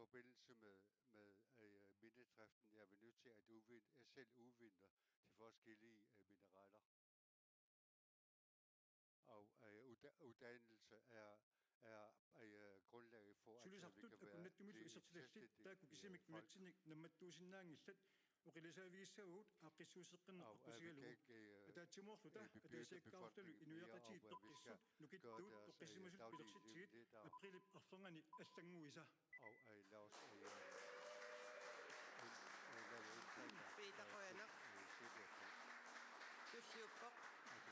forbindelse med minedriften er vi nødt til at selv udvinde de forskellige mineraler. Og uddannelse er grundlaget for, at vi kan være selvstændige وقيلساويساوت أقيسوسقن أقوسيالو أتا تيمورلو أتا سيكاوتلو إنو يقاتي تقيسو نكيتو تقيسموسو بلقشتيت أبقيلي أفضلني أستنويسا أو lad os Peter Rønner. Tussiuppaq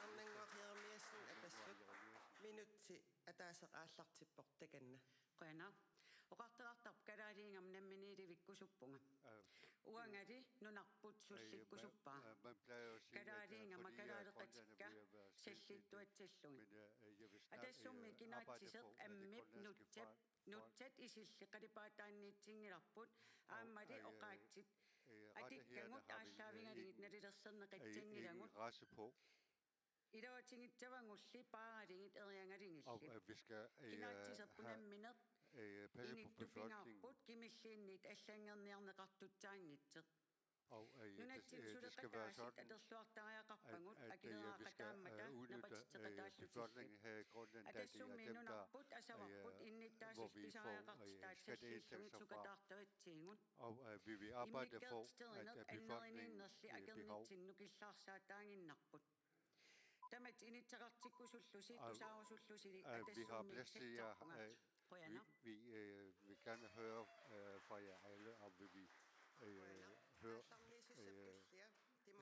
arnanguaqiarmiassun atassut minutti ataasaqaallartippoq takanna. Qana oqartartarp kalaaliingam namminiilivikkusuppunga uangati nunarput sullikkusuppaa kalaaliingama kalaalaqatikka sallittuatsallugi atassummi kinaatsiseq ammip nutsat isilli qalipaataanniitsingilarput aammali oqaatsit atikkangut aallaavingaliit nalilerserneqatsingilangut ilavatingitavangulli paaralingit eriangalingilli kinaatsiserpunammineq inittupigaarput kimilliinniit аллаангерниарнеқартутсаангитсеқ нунатсилсулеқатаассит атерлуартариақарпагут акилераақатааммата напатитсеқатааллутилли атассумминунарпут асаварпут инниттаасиллисариақартитаат саллииллугит сукатаартаватсиигут иммиккеерстеринеқ аннерининнерли акернитсинну киллаарсаатаангиннарпут тамат инитсеқартиккусуллуси тусаарусуллусили атассуммиссатсарпунга Vi vil gerne høre fra jer alle, om vi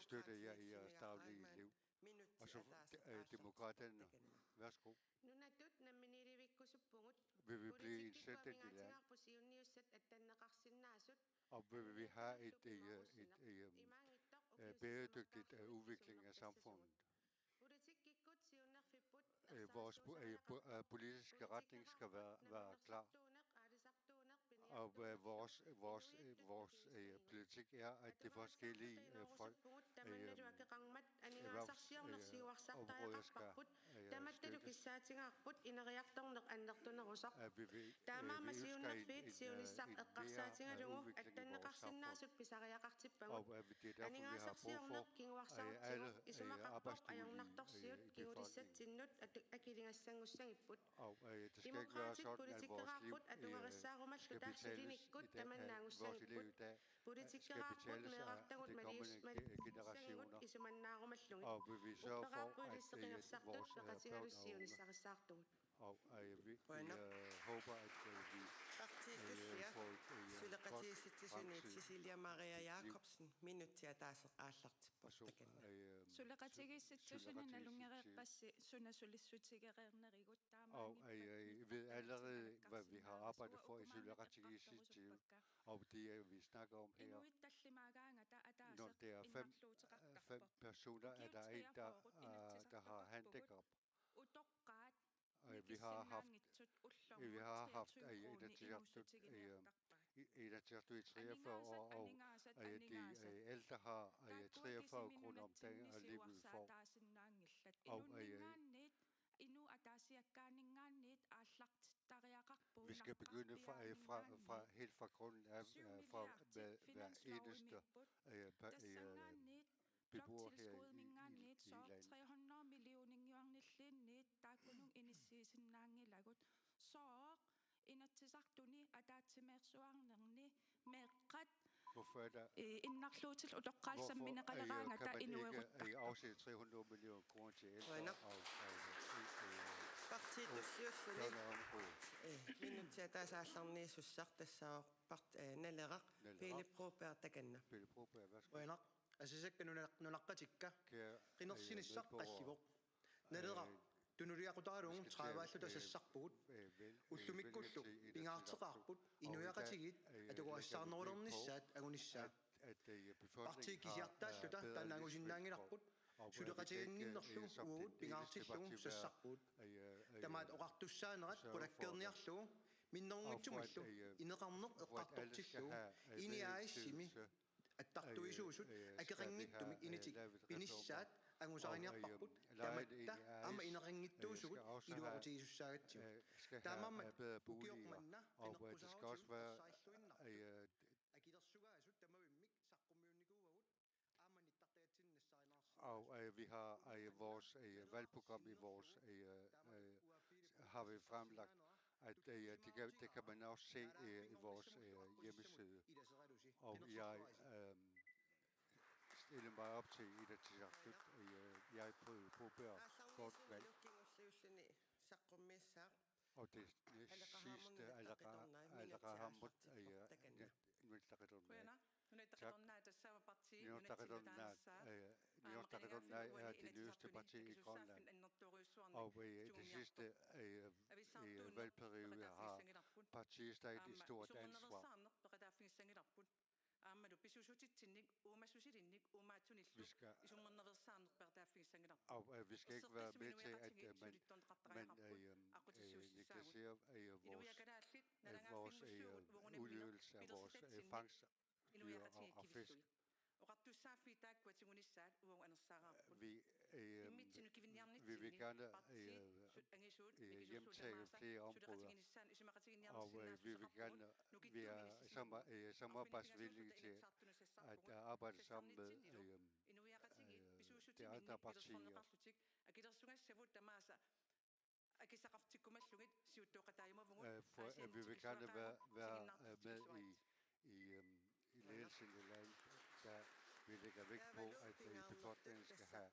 støtte jer i jeres daglige liv. Og så demokraterne, værsgo. Vil vi blive et selvstændigt land? Og vil vi have et bæredygtigt udvikling af samfundet? Vores politiske retning skal være klar, og vores politik er, at de forskellige folk erhvervsområder skal Satinnut akilingassangussangipput demokratisk politik rapput atuarissaarumallu taassilinikkut tamannaangussangiput politikeraarput meerartagut maliissangut isumannaarumallugi uppeqarpuilisseqingersartut peqatigalussiunissarissaartugut Og vi håber, at vi Cecilia Maria Jacobsen, minutti ataasaqaallartipportakanna. Suleqatigissitsusunin alungereerpassi sunasulissutigeriernerigut taamaangi. Og I ved allerede, hvad vi har arbejdet for i Suleqatigissitsu, og det vi snakker om her. Når der er fem personer, er der en, der har handicap. Vi har haft Inatsisartut i 43 år, og de ældre har 43 kroner om dagen og livet for. Vi skal begynde helt fra grunden af, fra hver eneste beboer her i landet. 300 millioner juanillinni taakunung inissiisinnaangilagut soor inatsisartuni ataatsimeersuarnerni meeqqat innarluutil utoqqaalsammineqaleraangata inuerutta afsætte 300 millioner kroner til ældre minutti ataasaallarniissussaq tassaoq naleraq Philip Robert takanna. Philip Robert, værsgo. Asisakka nunaqqatikka qinersinissaq qallivoq naleqa tunuriaqutaaluun traavaalluta sassarpugut ullumikkullu pingaarteqaarput inuiaqatigit ataguassаарnerulernissaat agunissaat partiikisiartaalluta taannaangusinnaangilarput suleqatiginninnerlu uut pingaartillugu sassarpuut tamaat oqartussaanerat qulakkerniarlugu minnerungitsumallu ineqarneq eqqartortillugu iniaaissimi attaqtuisuusut akeqanngittumik initik pinissaat ангусариниарпарпут таматта ама инеқингиттуусугут илуарутигисуссаагатсиу таамамма укиорманна og det skal også være акилерсугаасут тамавиммик саққуммиунигууагут og vi har vores valgprogram i vores har vi fremlagt at det kan man også se i vores hjemmeside og jeg stiller mig op til Inatsisartut jeg påbærer godt valg og det sidste Alarahamut Niotaqatornaat er det nyeste parti i Grønland og det sidste valgperiode har partiet stadig et stort ansvar. Vi skal ikke være med til at man negligerer vores udøvelse af vores fangstdyr og fisk. Vi vil gerne hjemtage flere områder, og vi vil gerne være samarbejdsvillige til at arbejde sammen med de andre partier. For vi vil gerne være med i ledelsen i landet, der vi lægger vægt på, at befolkningen skal have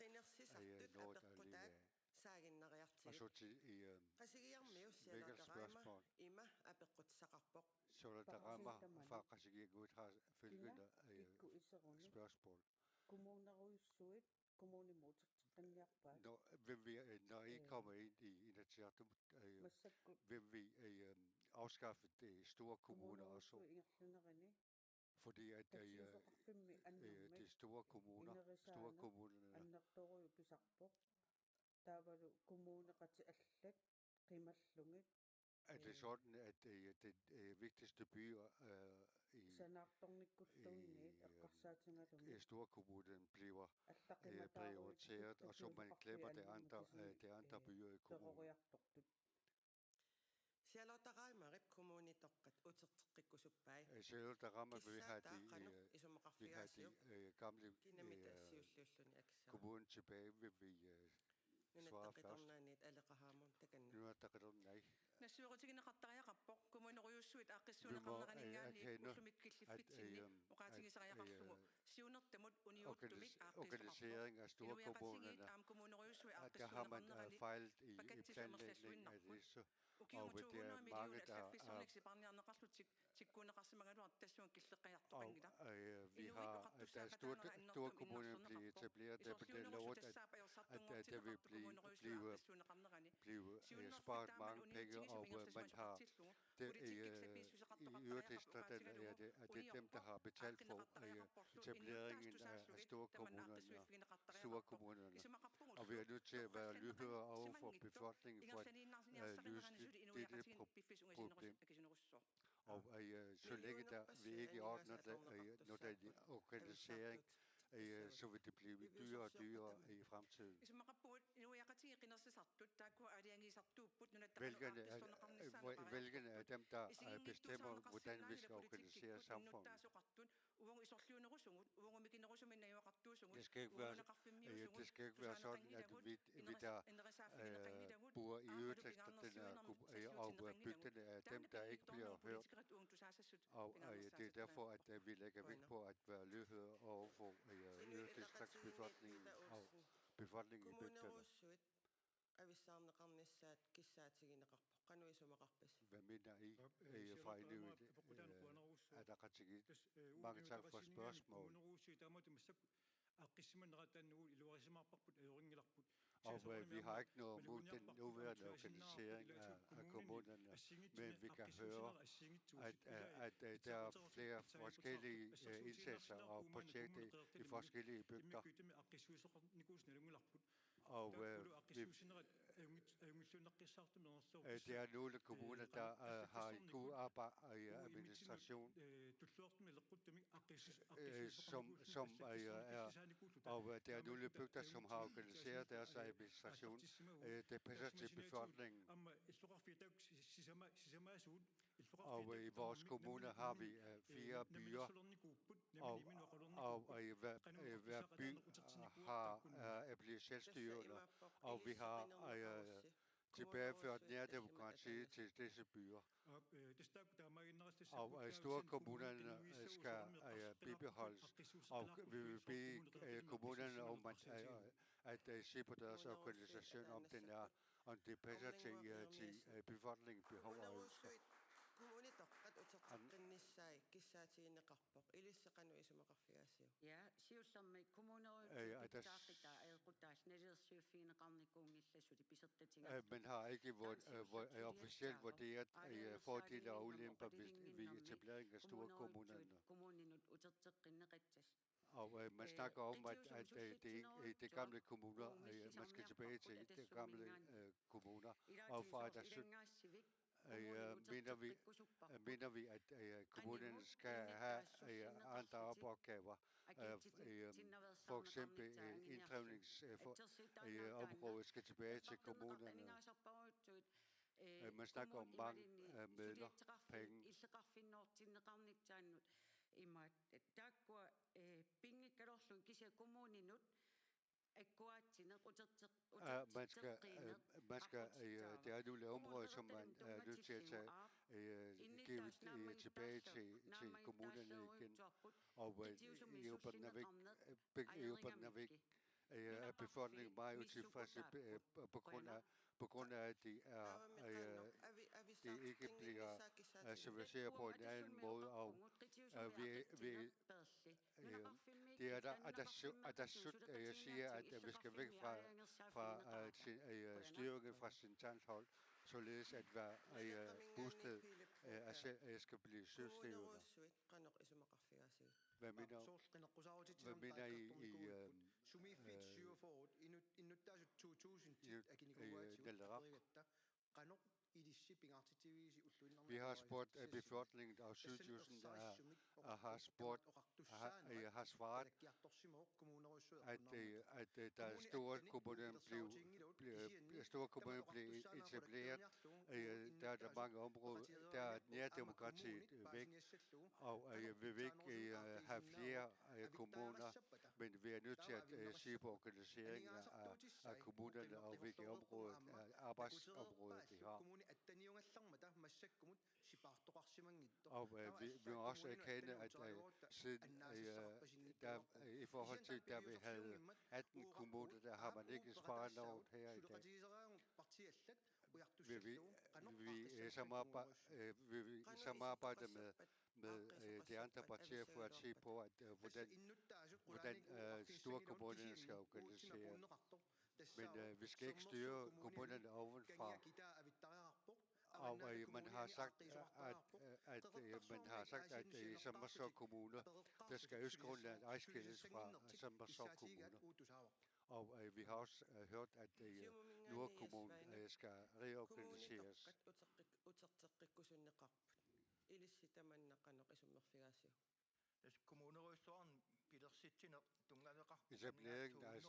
noget at leve af. Og så til hvilket spørgsmål. Så der rammer fra Qasigiagut har følgende spørgsmål. Når I kommer ind i Inatsisartut, vil vi afskaffe de store kommuner også? Fordi at de store kommunerne er det sådan, at de vigtigste byer i storkommunen bliver prioriteret, og så man glemmer de andre byer i kommunen. Selv der rammer vi har de gamle kommuner tilbage, vil vi svare først. Nu er der nej. Vi må erkende, at organisering af storkommunerne, der har man fejlet i planlægningen af disse. Og det er mange, der vi har, da storkommunen blev etableret, der blev lovet, at der vil blive sparet mange penge, og man har det i yderdistrikterne er det dem, der har betalt for etableringen af storkommunerne. Og vi er nødt til at være lydhøre over for befolkningen for at løse dette problem. Og så længe vi ikke ordner når der er organisering, så vil det blive dyrere og dyrere i fremtiden. Vælgerne er dem, der bestemmer, hvordan vi skal organisere samfundet. Det skal ikke være sådan, at vi der bor i yderdistrikterne og bygderne er dem, der ikke bliver hørt. Og det er derfor, at vi lægger vægt på at være lydhøre over for yderdistriktsbefolkningen og befolkningen i bygderne. Hvad mener I fra Inuit Ataqatigiit? Mange tak for spørgsmål. Og vi har ikke noget mod den nuværende organisering af kommunerne, men vi kan høre, at der er flere forskellige indsatser og projekter i forskellige bygder. Og Det er nogle kommuner, der har en god administration, og der er nogle bygder, som har organiseret deres administration. Det passer til befolkningen. Og i vores kommune har vi 4 byer, og hver by er blevet selvstyrende, og vi har tilbageført nærdemokrati til disse byer. Og store kommunerne skal bibeholdes, og vi vil bede kommunerne om at se på deres organisation, om det passer til befolkningens behov og ønsker. Ja, siusamme kommunerådet man har ikke officielt vurderet fordele og ulemper ved etablering af store kommuner. Og man snakker om, at de gamle kommuner, man skal tilbage til de gamle kommuner, og fra der mener vi, at kommunerne skal have andre opgaver. For eksempel inddrivningsområdet skal tilbage til kommunerne. Man snakker om mange midler, penge. Der er nogle områder, som man er nødt til at give tilbage til kommunerne igen. Og Eubernavik er befolkningen meget utilfredse på grund af, at de ikke bliver civiliseret på en anden måde, og det er der siger, at vi skal væk fra styringen fra centralt, således at hver bosted skal blive selvstyrende. Hvad mener I Naleaq? Vi har spurgt befolkningen af Sydjysten, har svaret, at der store kommuner blev etableret. Der er mange områder, der er nærdemokratiet væk, og vi vil ikke have flere kommuner, men vi er nødt til at se på organiseringen af kommunerne og hvilke arbejdsområder de har. Og vi må også erkende, at siden i forhold til, da vi havde 18 kommuner, der har man ikke sparet noget her i dag. Vi samarbejder med de andre partier for at se på, hvordan store kommunerne skal organisere. Men vi skal ikke styre kommunerne ovenfra. Og man har sagt, at i Sammersø Kommune, der skal Østgrønland adskilles fra Sammersø Kommune. Og vi har også hørt, at Nordkommunen skal reorganiseres. Etableringen af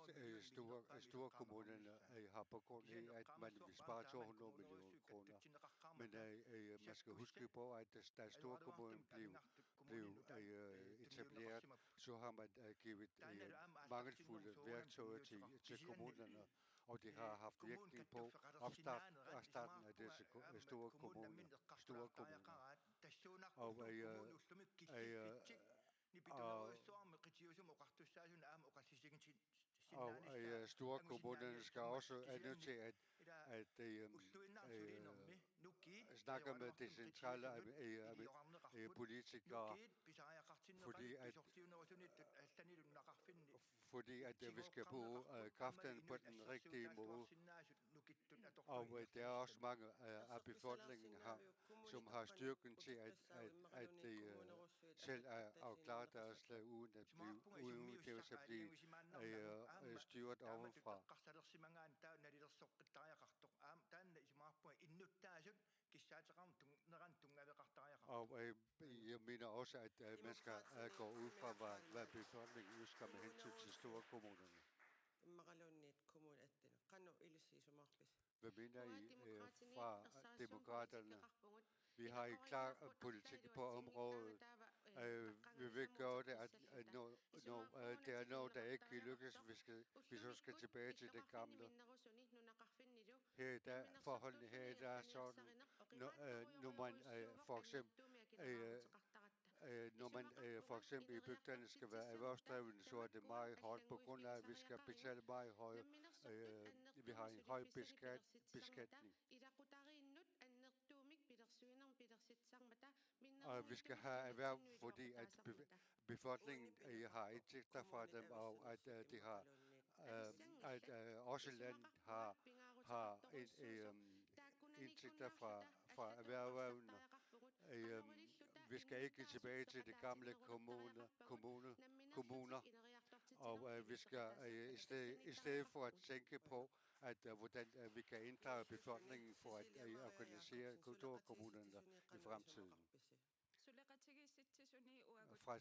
store kommuner har på grund af, at man vil spare 200 millioner kroner. Men man skal huske på, at da store kommuner blev etableret, så har man givet mangelfulde værktøjer til kommunerne, og det har haft virkning på opstarten af disse store kommuner. Og store kommuner skal også er nødt til at snakke med de centrale politikere, fordi at vi skal bruge kræfterne på den rigtige måde. Og der er også mange af befolkningen, som har styrken til at selv afklare deres liv uden at blive styret ovenfra. Og jeg mener også, at man skal gå ud fra, hvad befolkningen ønsker med hensyn til store kommunerne. Hvad mener I fra demokraterne? Vi har en klar politik på området. Vi vil gøre det, at når der er noget, der ikke lykkes, vi så skal tilbage til det gamle. Forholdene her der er sådan, når man for eksempel i bygderne skal være erhvervsdrivende, så er det meget hårdt på grund af, at vi skal betale meget høje. Vi har en høj beskatning. Og vi skal have erhverv, fordi at befolkningen har indtægter fra dem, og at de har også land har indtægter fra erhvervene. Vi skal ikke tilbage til de gamle kommuner, og vi skal i stedet for at tænke på, hvordan vi kan inddrage befolkningen for at organisere kulturkommunerne i fremtiden. Fra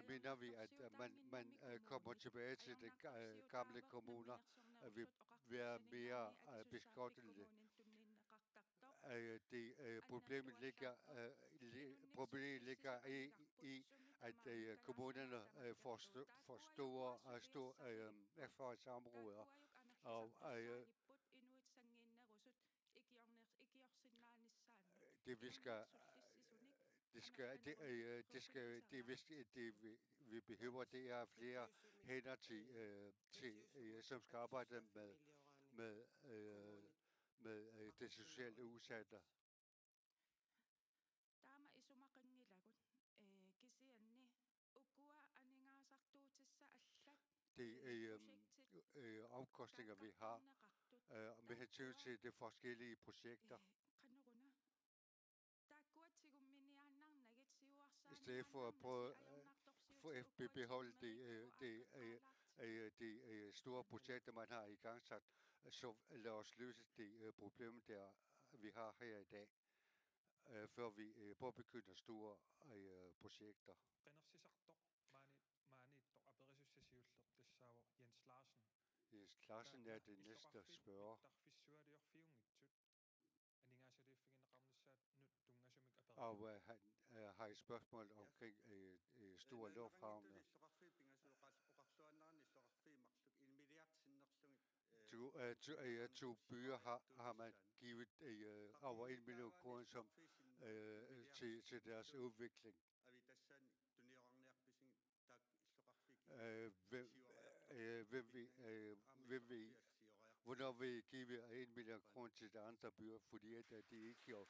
mener vi, at man kommer tilbage til de gamle kommuner, vi er mere beskattelige. Problemet ligger i, at kommunerne får store erfaringsområder, og vi behøver det er flere hænder som skal arbejde med det sociale udsatte. De omkostninger, vi har med hensyn til de forskellige projekter. I stedet for at prøve at beholde de store projekter, man har i gang sat, så lad os løse de problemer, der vi har her i dag, før vi påbegynder store projekter. Jens Larsen er det næste spørger. Og han har et spørgsmål omkring store lufthavne. To byer har man givet over 1 million kroner til deres udvikling. Hvornår vil I give 1 million kroner til de andre byer, fordi at de ikke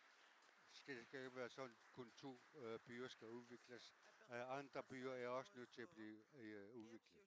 skal ikke være sådan, kun 2 byer skal udvikles. Andre byer er også nødt til at blive udviklet.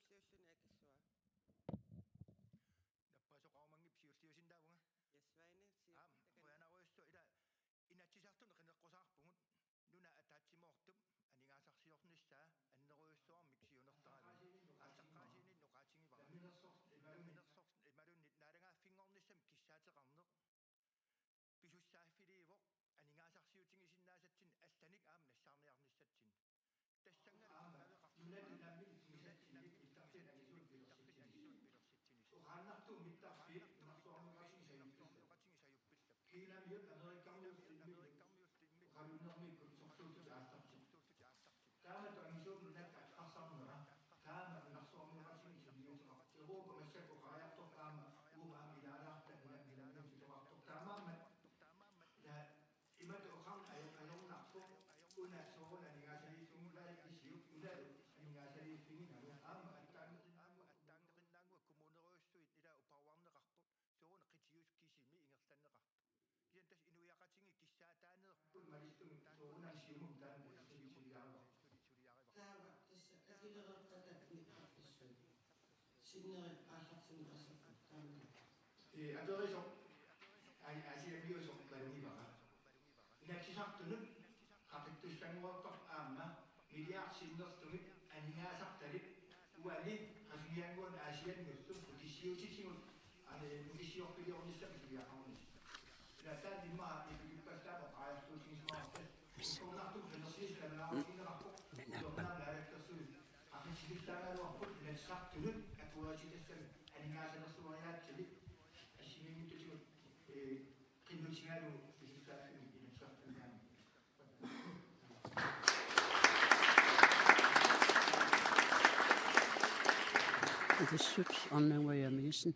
Det synes Anna Misen.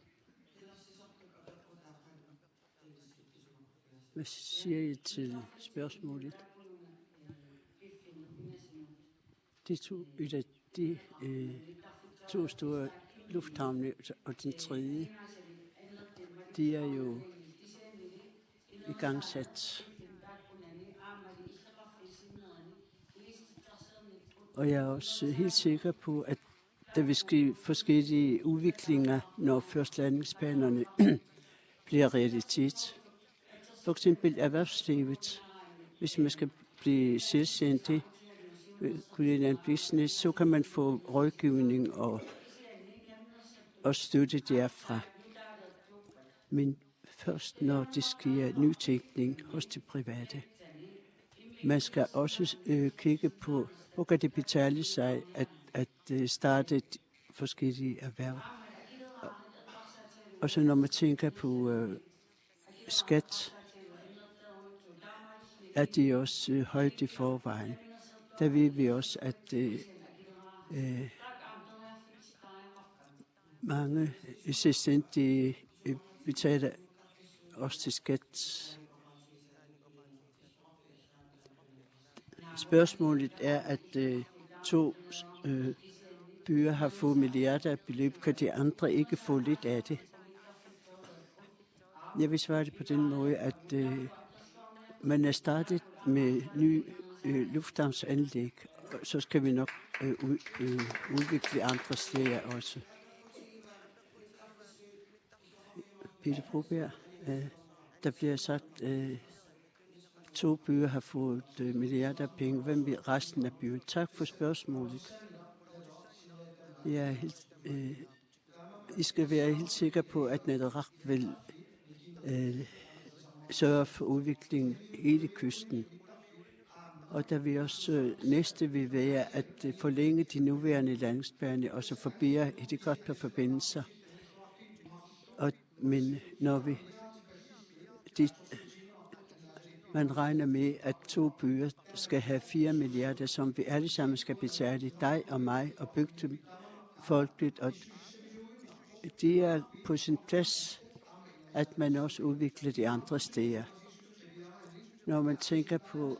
Hvad siger I til spørgsmålet? De to store lufthavne og den tredje, de er jo igangsat. Og jeg er også helt sikker på, at der vil ske forskellige udviklinger, når først landingsbanerne bliver realitet. For eksempel erhvervslivet. Hvis man skal blive selvstændig, kunne business, så kan man få rådgivning og støtte derfra. Men først når det sker nytænkning hos de private. Man skal også kigge på, hvor kan det betale sig at starte forskellige erhverv. Og så når man tænker på skat, er de også højt i forvejen. Der ved vi også, at mange selvstændige betaler også til skat. Spørgsmålet er, at to byer har fået milliarder af beløb, kan de andre ikke få lidt af det? Jeg vil svare det på den måde, at man er startet med nye lufthavnsanlæg, og så skal vi nok udvikle andre steder også. Peter Broberg, der bliver sagt, to byer har fået milliarder af penge. Hvem vil resten af byen? Tak for spørgsmålet. I skal være helt sikre på, at Naderak vil sørge for udviklingen hele kysten. Og der vil også næste vil være at forlænge de nuværende landingsbaner og så forbedre helikopterforbindelser. Men når man regner med, at to byer skal have 4 milliarder, som vi alle sammen skal betale, dig og mig, og bygge dem folkeligt. Og det er på sin plads, at man også udvikler de andre steder. Når man tænker på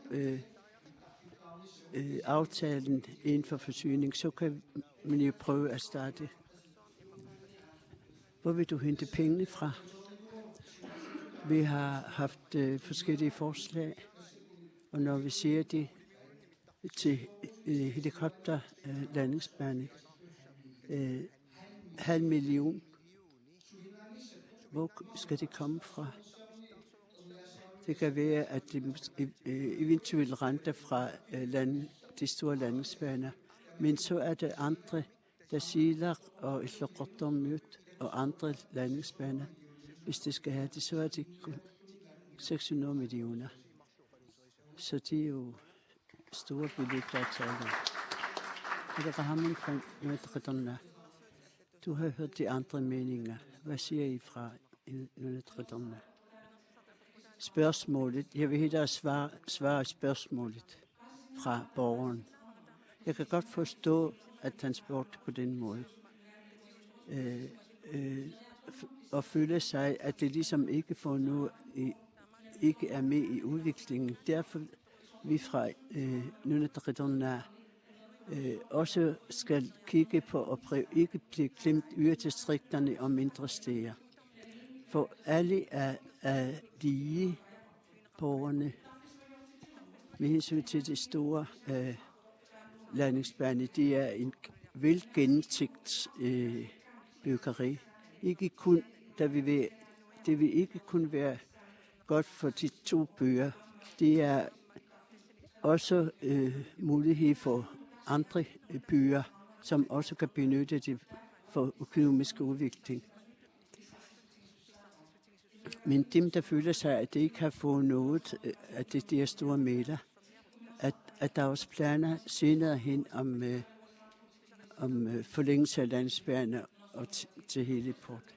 aftalen inden for forsyning, så kan man jo prøve at starte. Hvor vil du hente pengene fra? Vi har haft forskellige forslag, og når vi siger det til helikopterlandingsbane, 500.000, hvor skal det komme fra? Det kan være, at det eventuelt renter fra de store landingsbaner, men så er der andre, der siger, og og andre landingsbaner. Hvis det skal have det, så er det kun 600 millioner. Så det er jo store beløb, der er tale om. Og der har man fra Notre-Dame. Du har hørt de andre meninger. Hvad siger I fra Notre-Dame? Spørgsmålet. Jeg vil hellere svare spørgsmålet fra borgeren. Jeg kan godt forstå, at han spurgte på den måde. Og føle sig, at det ligesom ikke får noget, ikke er med i udviklingen. Derfor vi fra Notre-Dame også skal kigge på at prøve ikke blive glemt yderdistrikterne og mindre steder. For alle er lige borgerne med hensyn til det store landingsbane. Det er en velgennemtænkt byggeri. Ikke kun, det vil ikke kun være godt for de 2 byer. Det er også mulighed for andre byer, som også kan benytte det for økonomisk udvikling. Men dem, der føler sig, at det ikke har fået noget af det der store midler, at der også planer senere hen om forlængelse af landsbærene og til hele port.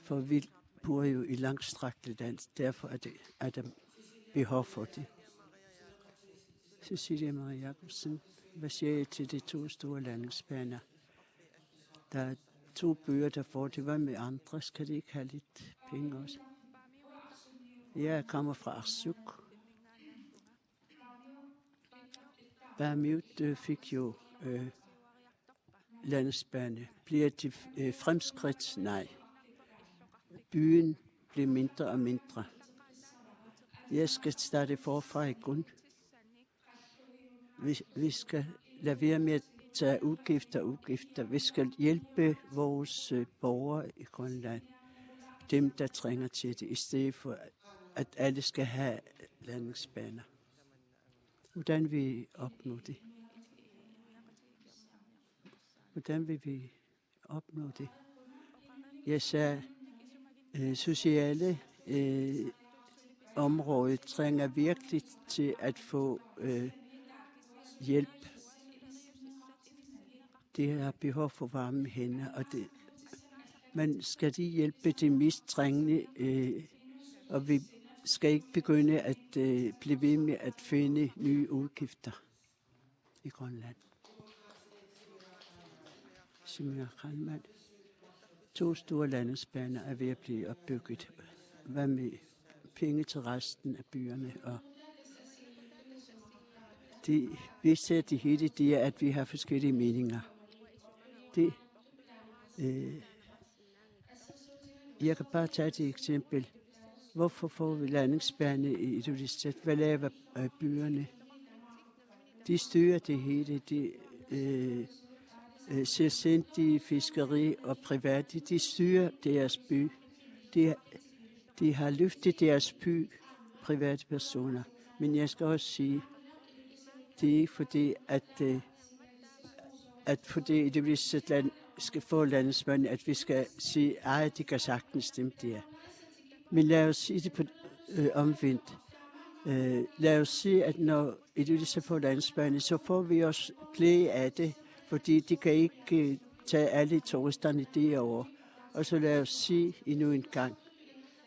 For vi bor jo i langstrakte land, derfor er der behov for det. Cecilia Maria Jacobsen, hvad siger I til de 2 store landingsbaner? Der er 2 bøger, der får det. Hvad med andre? Skal de ikke have lidt penge også? Jeg kommer fra Arsuk. Bamiut fik jo landingsbane. Bliver de fremskridt? Nej. Byen bliver mindre og mindre. Jeg skal starte forfra igen. Vi skal lade være med at tage udgifter. Vi skal hjælpe vores borgere i Grønland. Dem, der trænger til det, i stedet for, at alle skal have landingsbaner. Hvordan vil vi opnå det? Hvordan vil vi opnå det? Jeg sagde, sociale området trænger virkelig til at få hjælp. Det har behov for varme hænder, og man skal de hjælpe de mest trængende, og vi skal ikke begynde at blive ved med at finde nye udgifter i Grønland. Simon Kranmand. 2 store landingsbaner er ved at blive opbygget. Hvad med penge til resten af byerne? Og vi ser det hele, det er, at vi har forskellige meninger. Jeg kan bare tage et eksempel. Hvorfor får vi landingsbane i Ilulissat? Hvad laver byerne? De styrer det hele. Selvstændige fiskeri og private, de styrer deres by. De har løftet deres by, private personer. Men jeg skal også sige, det er ikke fordi, at fordi Ilulissat land skal få landingsbane, at vi skal sige, at de kan sagtens stemme der. Men lad os sige det på omvendt. Lad os sige, at når Ilulissat får landingsbane, så får vi også glæde af det, fordi de kan ikke tage alle turisterne derover. Og så lad os sige endnu en gang,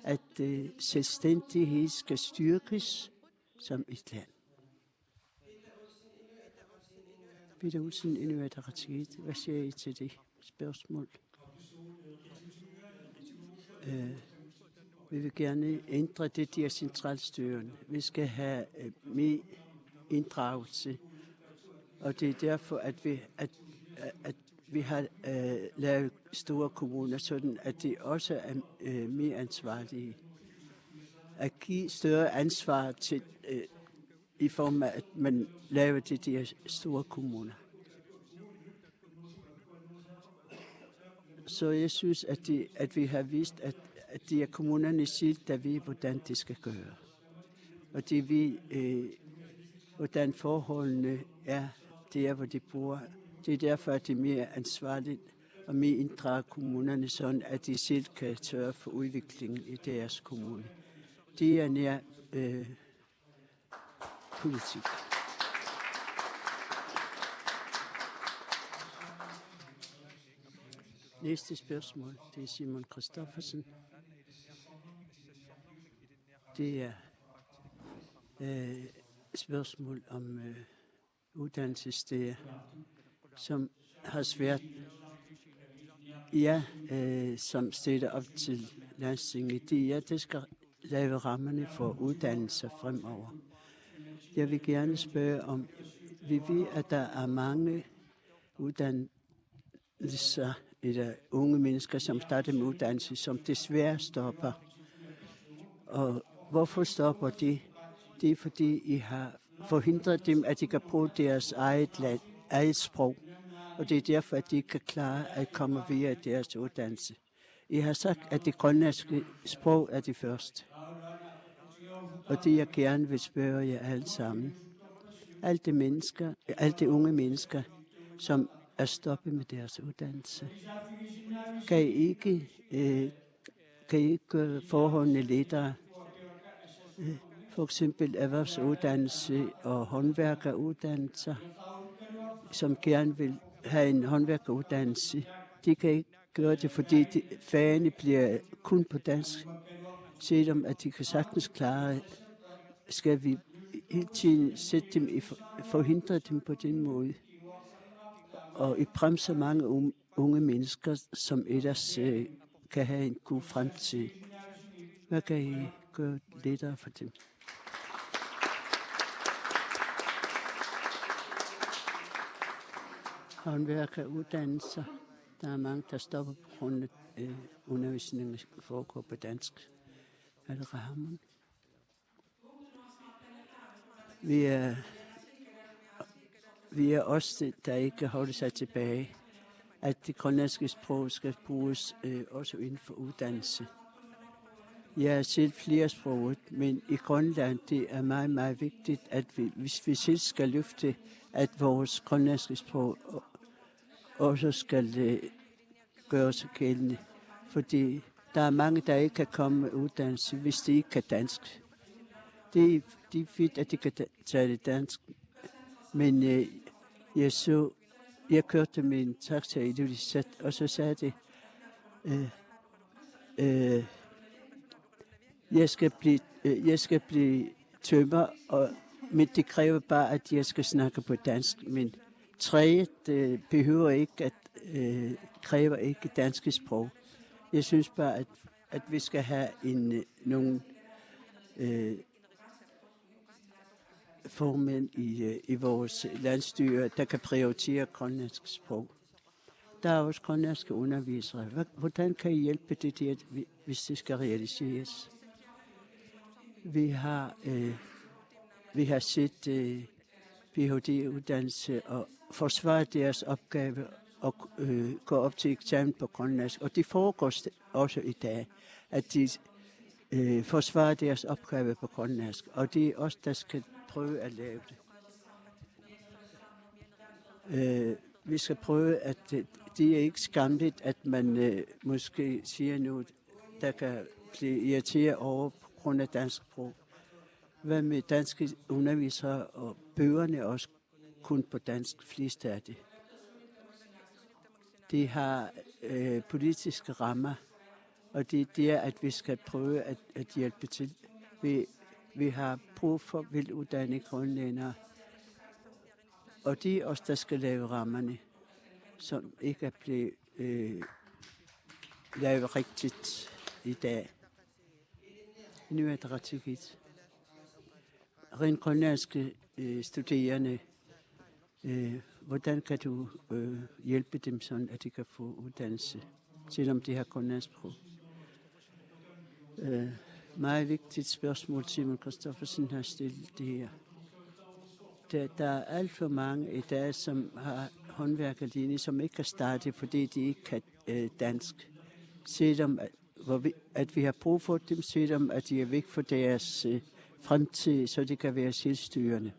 at selvstændighed skal styrkes som et land. Peter Olsen, Inuit Ataqatigiit. Hvad siger I til det spørgsmål? Vi vil gerne ændre det der centralstyren. Vi skal have mere inddragelse. Og det er derfor, at vi har lavet store kommuner, sådan at de også er mere ansvarlige. At give større ansvar til, i form af, at man laver de der store kommuner. Så jeg synes, at vi har vist, at det er kommunerne selv, der ved, hvordan det skal gøre. Og de ved, hvordan forholdene er der, hvor de bor. Det er derfor, at det er mere ansvarligt og mere inddrage kommunerne, sådan at de selv kan sørge for udviklingen i deres kommune. Det er nær politik. Næste spørgsmål, det er Simon Christoffersen. Det er spørgsmål om uddannelsessteder, som har svært, som stiller op til landstinget. Det skal lave rammerne for uddannelser fremover. Jeg vil gerne spørge om, vi ved, at der er mange uddannelser, eller unge mennesker, som starter med uddannelse, som desværre stopper. Og hvorfor stopper de? Det er, fordi I har forhindret dem, at de kan bruge deres eget sprog. og det er derfor, at de ikke kan klare at komme via deres uddannelse. I har sagt, at det grønlandske sprog er det første. Og det, jeg gerne vil spørge jer alle sammen. Alle de unge mennesker, som er stoppet med deres uddannelse. Kan I ikke gøre forholdene lettere? For eksempel erhvervsuddannelse og håndværkeruddannelser, som gerne vil have en håndværkeruddannelse. De kan ikke gøre det, fordi fagene bliver kun på dansk. Selvom at de kan sagtens klare, skal vi hele tiden forhindre dem på den måde. Og I bremser mange unge mennesker, som ellers kan have en god fremtid. Hvad kan I gøre lettere for dem? Håndværkeruddannelser. Der er mange, der stopper på grund af undervisningen foregår på dansk. Er det Rahman? Vi er også, der ikke holder sig tilbage, at det grønlandske sprog skal bruges også inden for uddannelse. Jeg er selv flersproget, men i Grønland det er meget, meget vigtigt, at hvis vi selv skal løfte, at vores grønlandske sprog også skal gøre sig gældende. Fordi der er mange, der ikke kan komme med uddannelse, hvis de ikke kan dansk. Det er fint, at de kan tale dansk. Men jeg kørte med en taxa i Ilulissat, og så sagde det, jeg skal blive tømrer, men det kræver bare, at jeg skal snakke på dansk. Men træet behøver ikke kræver ikke danske sprog. Jeg synes bare, at vi skal have nogle formænd i vores landstyre, der kan prioritere grønlandsk sprog. Der er også grønlandske undervisere. Hvordan kan I hjælpe det, hvis det skal realiseres? Vi har set Ph.D.-uddannelse og forsvare deres opgave og gå op til eksamen på grønlandsk. Og det foregår også i dag, at de forsvarer deres opgave på grønlandsk. Og det er os, der skal prøve at lave det. Vi skal prøve, at det er ikke skamligt, at man måske siger noget, der kan blive irriteret over på grund af dansk sprog. Hvad med danske undervisere og bøgerne også kun på dansk, flest af det. De har politiske rammer, og det er der, at vi skal prøve at hjælpe til. Vi har brug for veluddannede grønlændere, og det er os, der skal lave rammerne, som ikke er blevet lavet rigtigt i dag. Nu er det ret vigtigt. Rent grønlandske studerende, hvordan kan du hjælpe dem sådan, at de kan få uddannelse, selvom de har grønlandsk sprog? Meget vigtigt spørgsmål, Simon Kristoffersen har stillet det her. Der er alt for mange i dag, som har håndværkerlinje, som ikke kan starte, fordi de ikke kan dansk. Selvom at vi har brug for dem, selvom at de er væk for deres fremtid, så de kan være selvstyrende.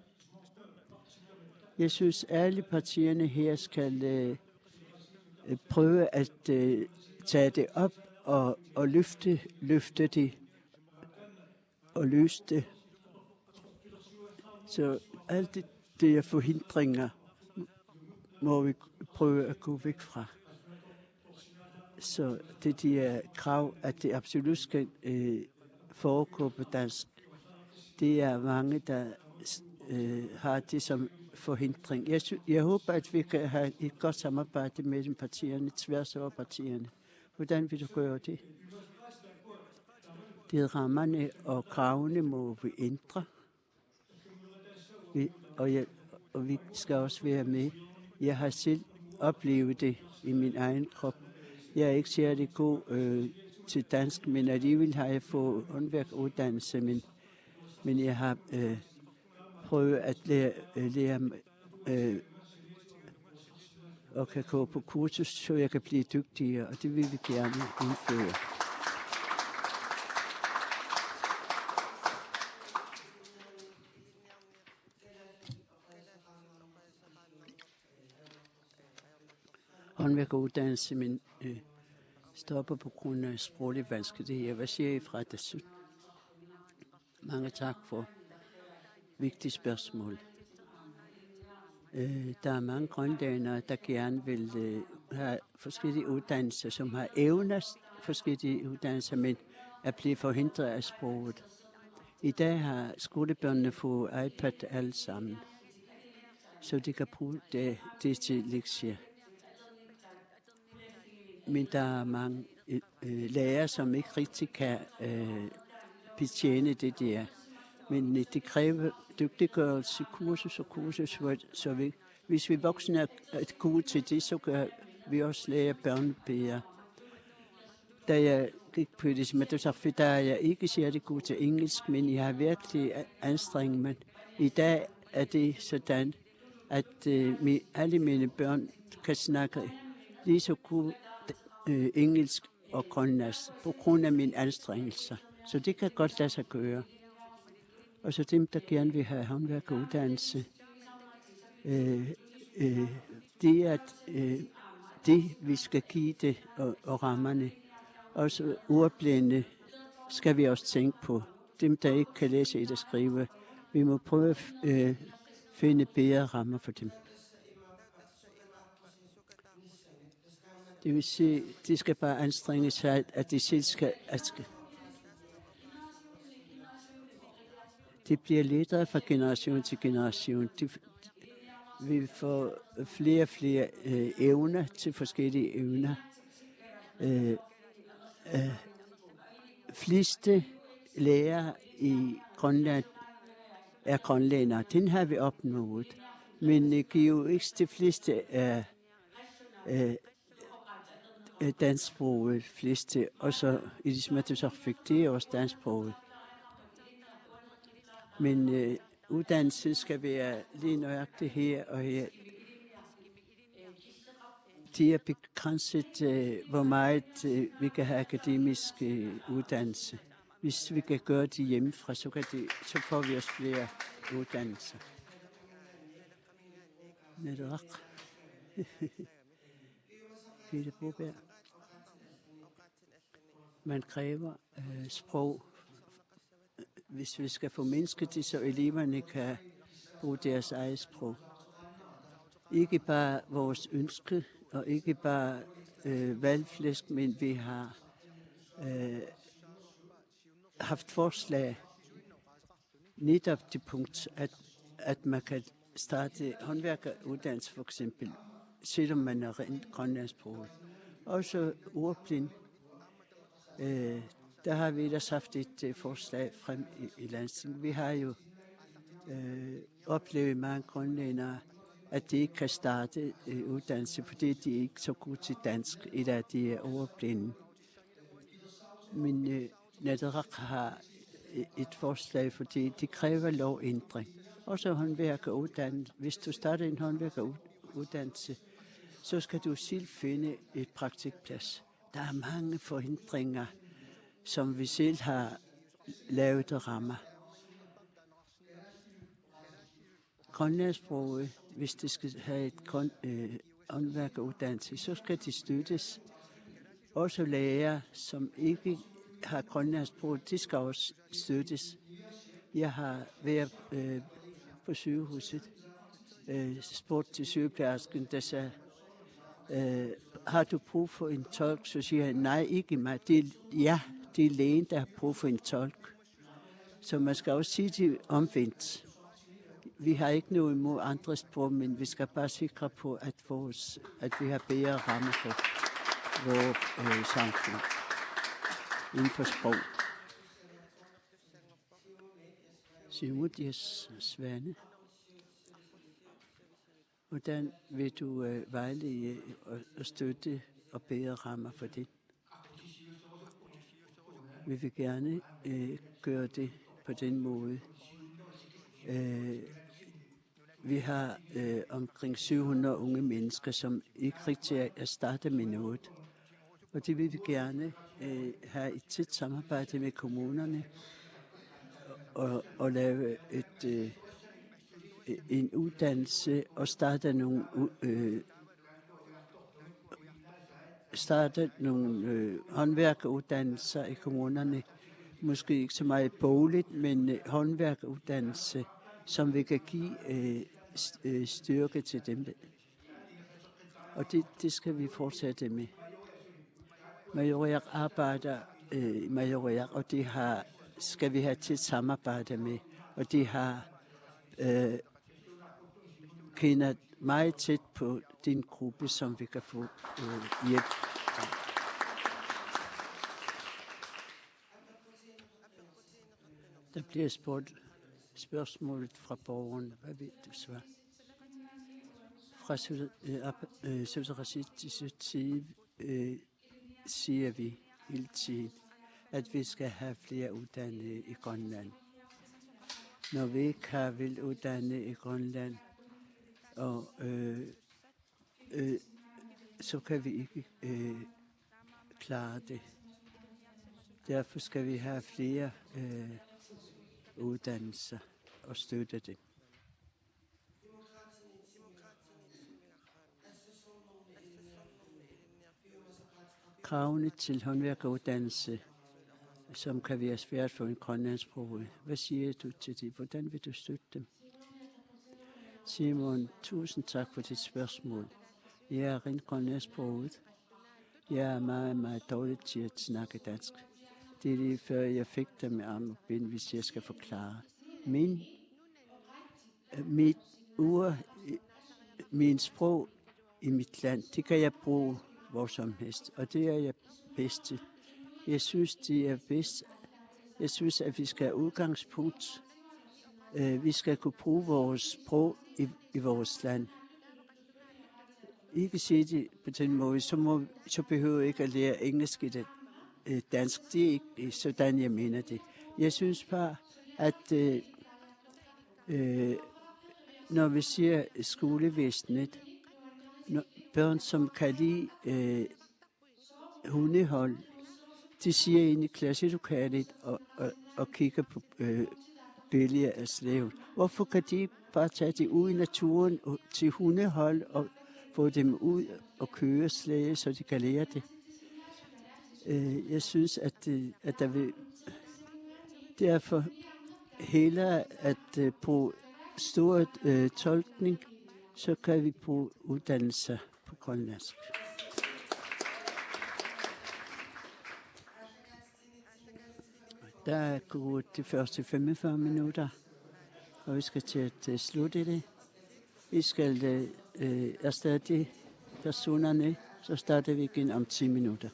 Jeg synes, alle partierne her skal prøve at tage det op og løfte det og løse det. Så alt det er forhindringer, må vi prøve at gå væk fra. Så det er krav, at det absolut skal foregå på dansk. Det er mange, der har det som forhindring. Jeg håber, at vi kan have et godt samarbejde mellem partierne, tværs over partierne. Hvordan vil du gøre det? De rammerne og kravene må vi ændre. Og vi skal også være med. Jeg har selv oplevet det i min egen krop. Jeg er ikke særlig god til dansk, men alligevel har jeg fået håndværkeruddannelse, men jeg har prøvet at lære og kan gå på kursus, så jeg kan blive dygtigere, og det vil vi gerne indføre. Håndværkeruddannelse, men stopper på grund af sproglige vanskeligheder. Hvad siger I fra det? Mange tak for vigtige spørgsmål. Der er mange grønlændere, der gerne vil have forskellige uddannelser, som har evner forskellige uddannelser, men er blevet forhindret af sproget. I dag har skolebørnene fået iPad alle sammen, så de kan bruge det til lektier. Men der er mange lærere, som ikke rigtig kan betjene det der. Men det kræver dygtiggørelse, kursus, så hvis vi voksne er gode til det, så gør vi også lære børn bedre. Da jeg gik på det, men der er jeg ikke særlig god til engelsk, men jeg har virkelig anstrengt mig. I dag er det sådan, at alle mine børn kan snakke lige så godt engelsk og grønlandsk på grund af mine anstrengelser. Så det kan godt lade sig gøre. Og så dem, der gerne vil have håndværkeruddannelse, det er det, vi skal give det og rammerne. Og så ordblinde skal vi også tænke på. Dem, der ikke kan læse eller skrive, vi må prøve at finde bedre rammer for dem. Det vil sige, de skal bare anstrenge sig, at de selv skal. Det bliver lettere fra generation til generation. Vi får flere og flere evner til forskellige evner. Fleste lærere i Grønland er grønlændere. Den har vi opnået. Men det giver jo ikke de fleste af dansksproget, fleste, og så i de smertesagfik, det er også dansksproget. Men uddannelse skal være lige nøjagtigt her og her. Det er begrænset, hvor meget vi kan have akademisk uddannelse. Hvis vi kan gøre det hjemmefra, så får vi også flere uddannelser. Netop. Peter Boberg. Man kræver sprog, hvis vi skal få mennesket det, så eleverne kan bruge deres eget sprog. Ikke bare vores ønske, og ikke bare valgflæsk, men vi har haft forslag netop til punkt, at man kan starte håndværkeruddannelse for eksempel, selvom man er rent grønlandsproget. Også ordblind. Der har vi ellers haft et forslag frem i landstinget. Vi har jo oplevet mange grønlændere, at de ikke kan starte uddannelse, fordi de er ikke så gode til dansk, eller at de er overblinde. Men Naderak har et forslag, fordi de kræver lovændring. Også håndværkeruddannelse. Hvis du starter en håndværkeruddannelse, så skal du selv finde et praktikplads. Der er mange forhindringer, som vi selv har lavet og rammer. Grønlandssproget, hvis det skal have et håndværkeruddannelse, så skal de støttes. Også lærere, som ikke har grønlandssproget, de skal også støttes. Jeg har været på sygehuset, spurgt til sygeplejersken, der sagde, har du brug for en tolk? Så siger jeg, nej, ikke mig. Det er lægen, der har brug for en tolk. Så man skal også sige det omvendt. Vi har ikke noget imod andre sprog, men vi skal bare sikre på, at vi har bedre rammer for vores samfund inden for sprog. Simodias Svane. Hvordan vil du vejlede og støtte og bedre rammer for det? Vi vil gerne gøre det på den måde. vi har omkring 700 unge mennesker, som ikke rigtig er startet med noget. Og det vil vi gerne have et tæt samarbejde med kommunerne og lave en uddannelse og starte nogle håndværkeruddannelser i kommunerne. Måske ikke så meget bogligt, men håndværkeruddannelse, som vi kan give styrke til dem. Og det skal vi fortsætte med. Majorieq arbejder i Majorieq, og det skal vi have til samarbejde med. Og de har kender meget tæt på din gruppe, som vi kan få hjælp fra. Der bliver spurgt spørgsmålet fra borgerne. Hvad vil du svare? Fra Socialistisk side siger vi hele tiden, at vi skal have flere uddannede i Grønland. Når vi ikke har vel uddannede i Grønland, og så kan vi ikke klare det. Derfor skal vi have flere uddannelser og støtte det. Kravene til håndværkeruddannelse, som kan være svært for en grønlandsproget. Hvad siger du til det? Hvordan vil du støtte dem? Simon, tusind tak for dit spørgsmål. Jeg er rent grønlandsproget. Jeg er meget, meget dårlig til at snakke dansk. Det er lige før jeg fik dem med arm og ben, hvis jeg skal forklare. Min sprog i mit land, det kan jeg bruge hvor som helst, og det er jeg bedst til. Jeg synes, det er bedst. Jeg synes, at vi skal have udgangspunkt. Vi skal kunne bruge vores sprog i vores land. Ikke sige det på den måde, så behøver jeg ikke at lære engelsk eller dansk. Det er ikke sådan, jeg mener det. Jeg synes bare, at når vi siger skolevæsenet, børn, som kan lide hundehold, de siger ind i klasselokalet og kigger på billeder af slaven. Hvorfor kan de bare tage det ud i naturen til hundehold og få dem ud og køre slæge, så de kan lære det? Jeg synes, at der vil derfor hellere at bruge stor tolkning, så kan vi bruge uddannelser på grønlandsk. Der er gået de første 45 minutter, og vi skal til at slutte det. Vi skal erstatte personerne, så starter vi igen om 10 minutter.